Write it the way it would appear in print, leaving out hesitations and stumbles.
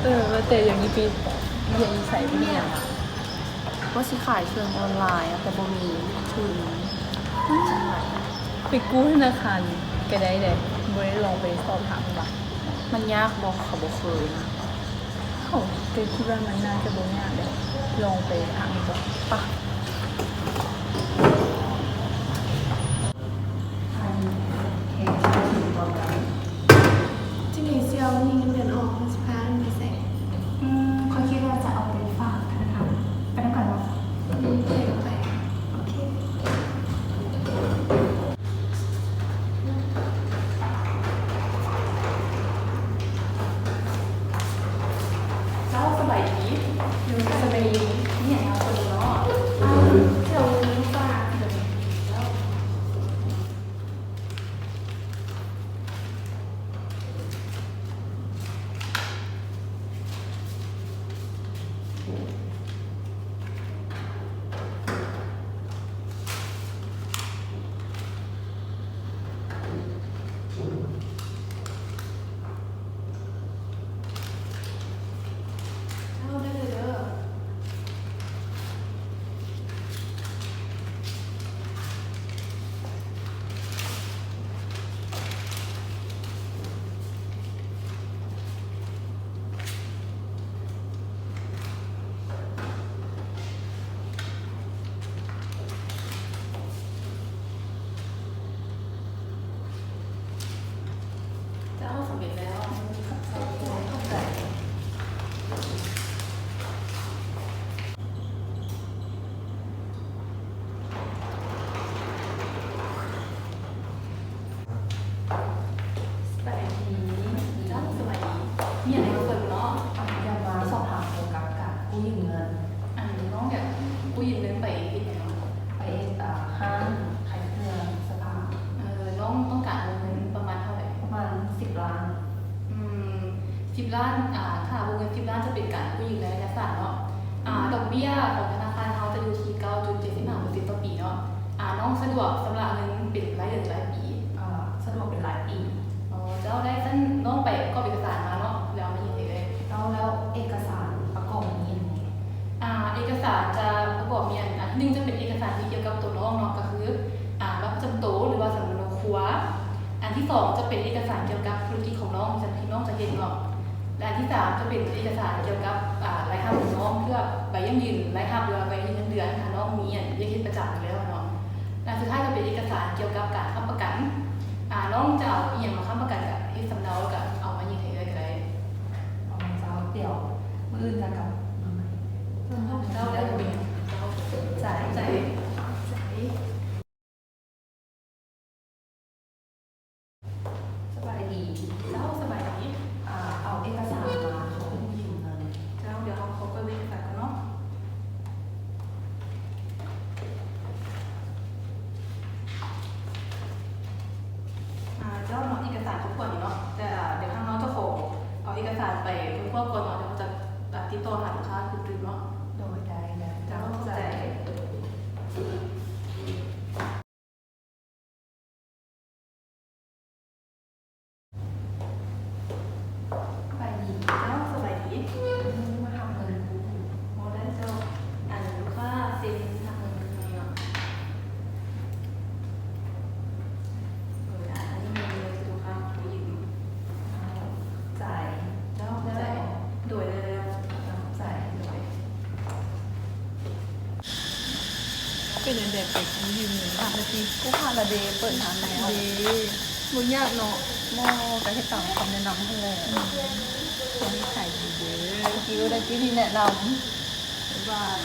ว่าแต่อย่างนี้ปีเรียนใส่เป็นอย่างอ่ะว่าสิขายเชิงออนไลน์แต่บ่มีทุนจังไร ไปกู้ธนาคารก็ได้เลยบ่ได้ลองไปสอบถามบ้าง มันยากบอกเขาบ่เคยนะ เขาก็คิดว่ามันน่าจะบ่ยากเลยลองไปถามดีกว่าปะ จริงๆเซียวนี่เงินเดือนออกมันสิพาเงินไปใส่ เขาคิดว่าจะเอาไปฝากธนาคารไปนั่งก่อนว่า ใส่ไปโอเคแล้วสบายดีอยู่สบายดีเนี่ยเอาคนเนาะเซียวนี่ฝากเดี๋ยวแล้ว เอาได้เลยเด้อจะเอาสำเร็จแล้วเข้าใจสบายดีจ้าสบายดีมีอะไรมาเปิดเนาะ อยากมาสอบถามเกี่ยวกับการกู้ยืมเงิน อันนี้น้องอยากกู้ยืมเงินไปที่ไหนเนาะ ไปห้างขายเครื่องสภา น้องต้องการเงินประมาณเท่าไหร่ ประมาณ10 ล้าน อืม10 ล้านถ้าวงเงิน10 ล้านจะเป็นการกู้ยืมในระยะสั้นเนาะดอกเบี้ยของธนาคารเขาจะอยู่ที่9.75%ต่อปีเนาะน้องสะดวกสำหรับเงินเป็นรายเดือนรายปี สะดวกเป็นรายปี เจ้าได้ท่านน้องไปก็เอกสารมาเนาะแล้วมายินดีเลย แล้วเอกสารประกอบนี้ยังไง เอกสารจะประกอบมีอันที่หนึ่งจะเป็นเอกสารที่เกี่ยวกับตัวน้องเนาะก็คือบัตรประจำตัวหรือว่าสำเนาครัวอันที่สองจะเป็นเอกสารเกี่ยวกับธุรกิจของน้องที่น้องจะเห็นเนาะและอันที่สามจะเป็นเอกสารเกี่ยวกับรายรับของน้องเพื่อใบยั่งยืนรายรับหรือว่าใบยืนเงินเดือนถ้าน้องมีเรียกเฮ็ดประจำอยู่แล้วเนาะและสุดท้ายจะเป็นเอกสารเกี่ยวกับการค้ำประกันน้องจะเอาอีหยังมาค้ำประกันกับเฮ็ดสำเนากับเอามายิงให้เลยก็ได้ เอาเจ้าเดี๋ยวมื้ออื่นจะกลับมาใหม่ เจ้าได้เป็นเจ้า จ่าย ใจ สบายดี เจ้าสบายดี เอาเอกสารมาขอกู้ยืมเงิน เจ้าเดี๋ยวเขาไปเวทกันเนาะเจ้าเนาะเอกสารทุกคนเนาะแต่เดี๋ยวทางน้องจะขอเอาเอกสารไปเพื่อก่อนเนาะเดี๋ยวจะติดต่อหาลูกค้าคือเนาะ โดยใดนะ เจ้าเข้าใจ สบายดี เจ้าสบายดี มาทำเงินกู้ โมได้เจ้าลูกค้าเซ็นทางเงินยังไงเนาะอันนี้มีเลยลูกค้าผู้หญิง จ่าย เจ้าเข้าใจโดยเลย จ่ายโดย เป็นเด็กๆไปกู้ยืมเงินนาที กูพาละเดเปิดทางแนว ดีบ่ยากเนาะ หม้อการให้ตามคำแนะนำให้เลย ตอนนี้ขายดีเด้อ กิ้วได้ที่แนะนำ บ๊ายบาย